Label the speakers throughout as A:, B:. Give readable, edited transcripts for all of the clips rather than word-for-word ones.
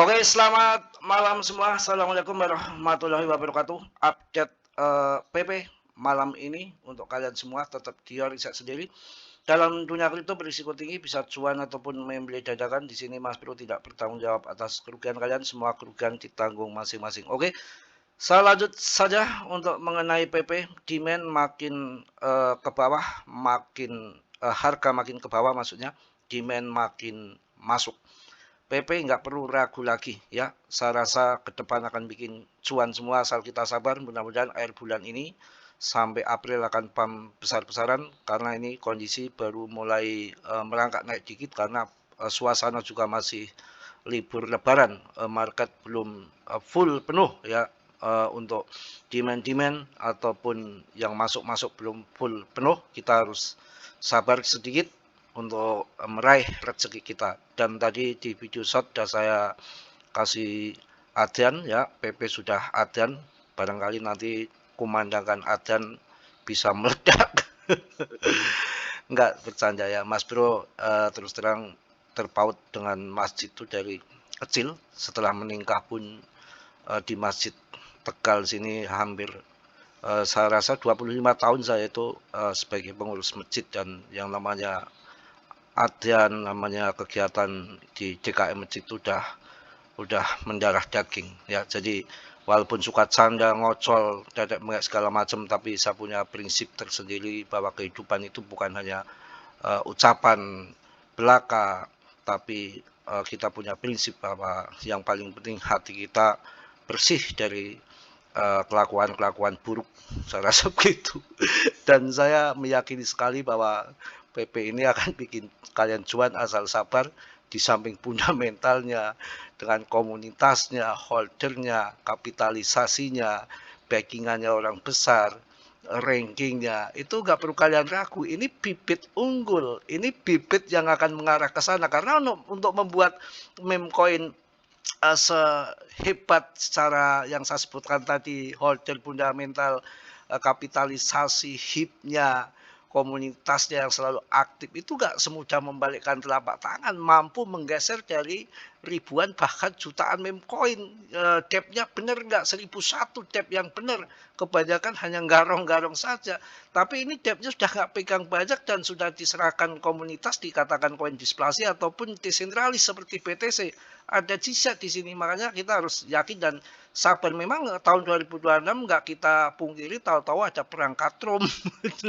A: Oke, selamat malam semua. Assalamualaikum warahmatullahi wabarakatuh. Update PP malam ini untuk kalian semua tetap di riset sendiri. Dalam dunia kripto berisiko tinggi, bisa cuan ataupun membeli dadakan. Di sini Mas Bro tidak bertanggung jawab atas kerugian kalian. Semua kerugian ditanggung masing-masing. Oke, saya lanjut saja untuk mengenai PP. Demand makin ke bawah, makin harga makin ke bawah maksudnya. Demand makin masuk. PP nggak perlu ragu lagi ya. Saya rasa ke depan akan bikin cuan semua asal kita sabar. Mudah-mudahan akhir bulan ini sampai April akan pump besar-besaran karena ini kondisi baru mulai merangkak naik dikit karena suasana juga masih libur lebaran. Market belum full penuh ya, untuk demand-demand ataupun yang masuk-masuk belum full penuh. Kita harus sabar sedikit untuk meraih rezeki kita. Dan tadi di video shot sudah saya kasih adzan ya, PP sudah adzan. Barangkali nanti kumandangkan adzan bisa meledak. Enggak, bercanda ya Mas Bro. Terus terang terpaut dengan masjid itu dari kecil. Setelah menikah pun di masjid Tegal sini hampir saya rasa 25 tahun saya itu sebagai pengurus masjid, dan yang namanya adzan, namanya kegiatan di DKM masjid itu udah mendarah daging ya. Jadi walaupun suka canda, ngocol, dedek mengek segala macam, tapi saya punya prinsip tersendiri bahwa kehidupan itu bukan hanya ucapan belaka, tapi kita punya prinsip bahwa yang paling penting hati kita bersih dari kelakuan-kelakuan buruk. Saya rasa begitu. Dan saya meyakini sekali bahwa PP ini akan bikin kalian cuan asal sabar. Di samping fundamentalnya, dengan komunitasnya, holdernya, kapitalisasinya, backingannya orang besar, rankingnya, itu nggak perlu kalian ragu. Ini bibit unggul, ini bibit yang akan mengarah ke sana. Karena untuk membuat meme coin sehebat secara yang saya sebutkan tadi, holder fundamental, kapitalisasi, HIP-nya, komunitasnya yang selalu aktif, itu gak semudah membalikkan telapak tangan, mampu menggeser dari ribuan bahkan jutaan meme coin. Depth-nya bener nggak? 1001 depth yang bener, kebanyakan hanya garong-garong saja. Tapi ini depth-nya sudah nggak pegang banyak dan sudah diserahkan komunitas, dikatakan koin displasi ataupun desentralis seperti BTC. Ada jizat di sini, makanya kita harus yakin dan sabar. Memang tahun 2026 nggak kita pungkiri, tahu-tahu ada perang katrum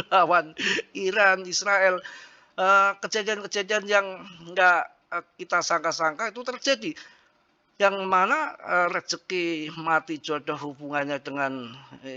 A: lawan Iran, Israel. Kejadian-kejadian yang nggak kita sangka-sangka itu terjadi. Yang mana rezeki, mati, jodoh hubungannya dengan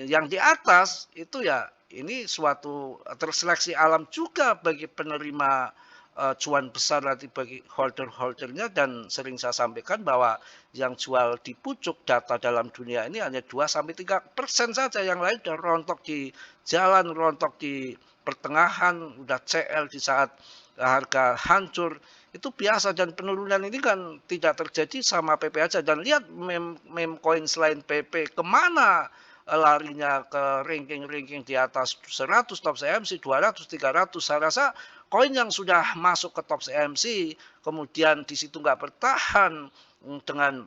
A: yang di atas itu ya, ini suatu terseleksi alam juga bagi penerima cuan besar nanti bagi holder-holdernya. Dan sering saya sampaikan bahwa yang jual di pucuk data dalam dunia ini hanya 2-3% saja, yang lain udah rontok di jalan, rontok di pertengahan, udah CL di saat harga hancur. Itu biasa, dan penurunan ini kan tidak terjadi sama PP aja. Dan lihat meme coin selain PP kemana larinya, ke ranking-ranking di atas 100, top CMC 200, 300. Saya rasa koin yang sudah masuk ke top CMC kemudian di situ nggak bertahan dengan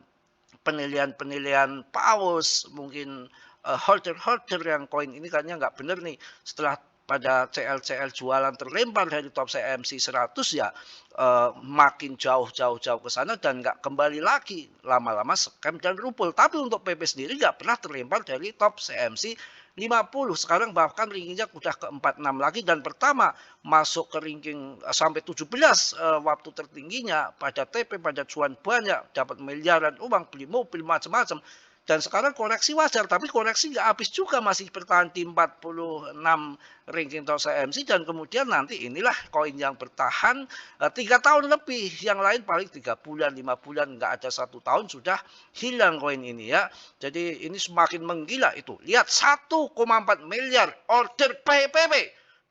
A: penilaian-penilaian paus, mungkin holder-holder yang koin ini kayaknya nggak bener nih, setelah pada CL-CL jualan terlempar dari top CMC 100 ya, makin jauh ke sana dan nggak kembali lagi, lama-lama scam dan rupul. Tapi untuk PP sendiri nggak pernah terlempar dari top CMC 50. Sekarang bahkan rankingnya udah ke 46 lagi, dan pertama masuk ke ranking sampai 17 waktu tertingginya pada TP, pada cuan banyak, dapat miliaran uang, beli mobil macam-macam. Dan sekarang koreksi wajar, tapi koreksi nggak habis juga, masih bertahan di 46 ranking top CMC. Dan kemudian nanti inilah koin yang bertahan 3 tahun lebih, yang lain paling 3 bulan, 5 bulan, nggak ada 1 tahun sudah hilang koin ini ya. Jadi ini semakin menggila itu. Lihat 1,4 miliar order PPP,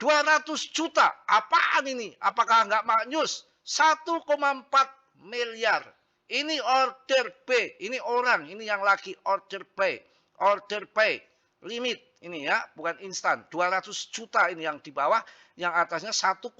A: 200 juta. Apaan ini? Apakah nggak maknyus? 1,4 miliar. Ini order B, ini orang, ini yang lagi order pay, limit Ini ya, bukan instan. 200 juta ini yang di bawah, yang atasnya 1,4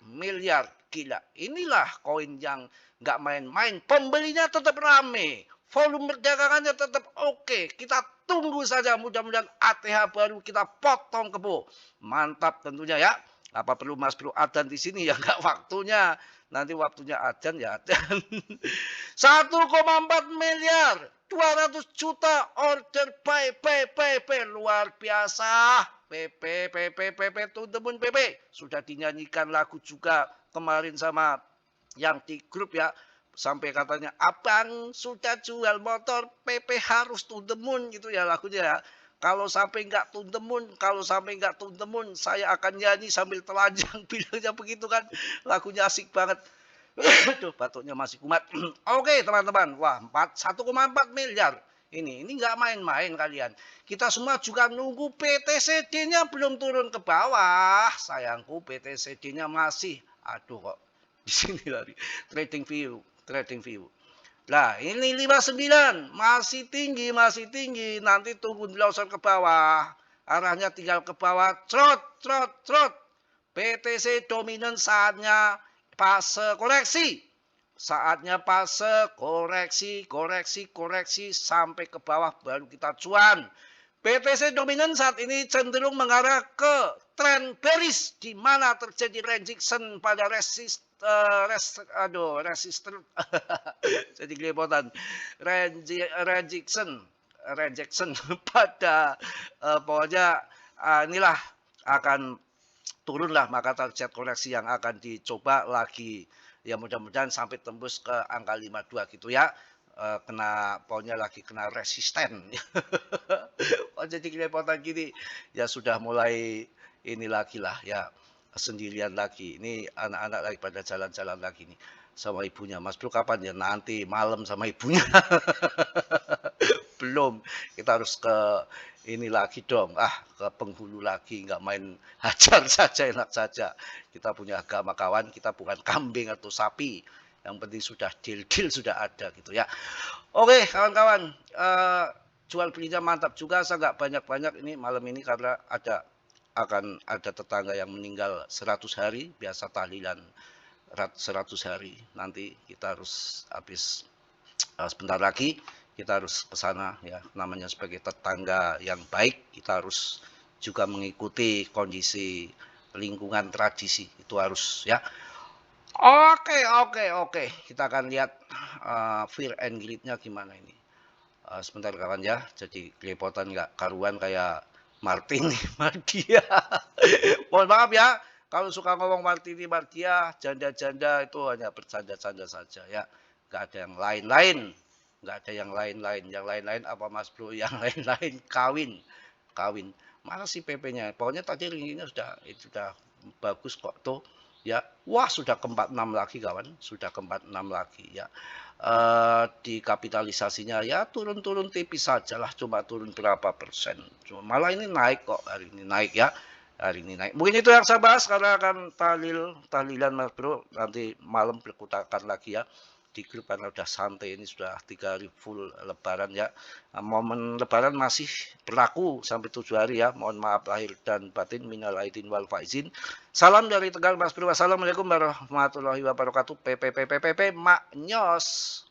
A: miliar. Gila. Inilah koin yang nggak main-main. Pembelinya tetap rame. Volume perdagangannya tetap oke. Kita tunggu saja. Mudah-mudahan ATH baru kita potong kebo. Mantap tentunya ya. Apa perlu Mas Bro adzan di sini ya? Nggak waktunya. Nanti waktunya adzan ya adzan. 1,4 miliar. 200 juta order buy luar biasa. PP to the moon PP. Sudah dinyanyikan lagu juga kemarin sama yang di grup ya. Sampai katanya abang sudah jual motor PP harus to the moon gitu ya lagunya ya. Kalau sampai nggak to the moon, kalau sampai nggak to the moon, saya akan nyanyi sambil telanjang bilangnya begitu kan. Lagunya asik banget. Aduh, batuknya masih kumat. Oke, teman-teman. Wah, 1,4 miliar. Ini nggak main-main kalian. Kita semua juga nunggu PTCD-nya belum turun ke bawah. Sayangku, PTCD-nya masih. Aduh kok. Di sini lagi. Trading view. Trading view. Nah, ini 59. Masih tinggi, masih tinggi. Nanti tunggu dilosor ke bawah. Arahnya tinggal ke bawah. Trot, trot, trot. PTC dominan saatnya fase koreksi. Saatnya fase koreksi, koreksi, koreksi sampai ke bawah baru kita cuan. BTC dominan saat ini cenderung mengarah ke tren bearish di mana terjadi rejection pada resistor jadi kelepotan rejection pada pokoknya inilah akan turunlah, maka target koreksi yang akan dicoba lagi ya mudah-mudahan sampai tembus ke angka 52 gitu ya. Kena pokoknya lagi kena resisten. Oh, jadi kelepotan gini ya sudah mulai ini lagi lah ya, sendirian lagi. Ini anak-anak lagi pada jalan-jalan lagi nih sama ibunya. Mas Bro kapan ya? Nanti malam sama ibunya. Belum, kita harus ke ini lagi dong, ke penghulu lagi, nggak main hajar saja, enak saja. Kita punya agama kawan, kita bukan kambing atau sapi. Yang penting sudah deal-deal sudah ada gitu ya. Oke kawan-kawan, jual belinya mantap juga, saya nggak banyak-banyak ini malam ini karena akan ada tetangga yang meninggal 100 hari, biasa tahlilan 100 hari. Nanti kita harus habis sebentar lagi kita harus ke sana ya, namanya sebagai tetangga yang baik kita harus juga mengikuti kondisi lingkungan tradisi itu harus ya. Oke, kita akan lihat fear and greed-nya gimana ini. Sebentar kawan ya, jadi kelepotan nggak karuan kayak Martini Mardia. Mohon maaf ya kalau suka ngomong Martini Mardia, janda-janda itu hanya bercanda-canda saja ya, nggak ada yang lain-lain. Nggak ada yang lain-lain. Yang lain-lain apa Mas Bro? Yang lain-lain kawin. Mana sih PP-nya? Pokoknya tadi ringnya sudah bagus kok tuh. Ya, wah sudah ke 46 lagi kawan, sudah ke 46 lagi ya. Di kapitalisasinya ya turun-turun tipis saja lah, cuma turun berapa persen. Cuma malah ini naik kok, hari ini naik ya. Hari ini naik. Mungkin itu yang saya bahas karena akan tahlilan Mas Bro. Nanti malam berkutakan lagi ya. Di grup karena udah santai ini sudah 3 hari full lebaran ya. Momen lebaran masih berlaku sampai 7 hari ya. Mohon maaf lahir dan batin, minal aidin wal faizin. Salam dari Tegal Mas Bro. Wassalamualaikum warahmatullahi wabarakatuh. PPPPPP Maknyos.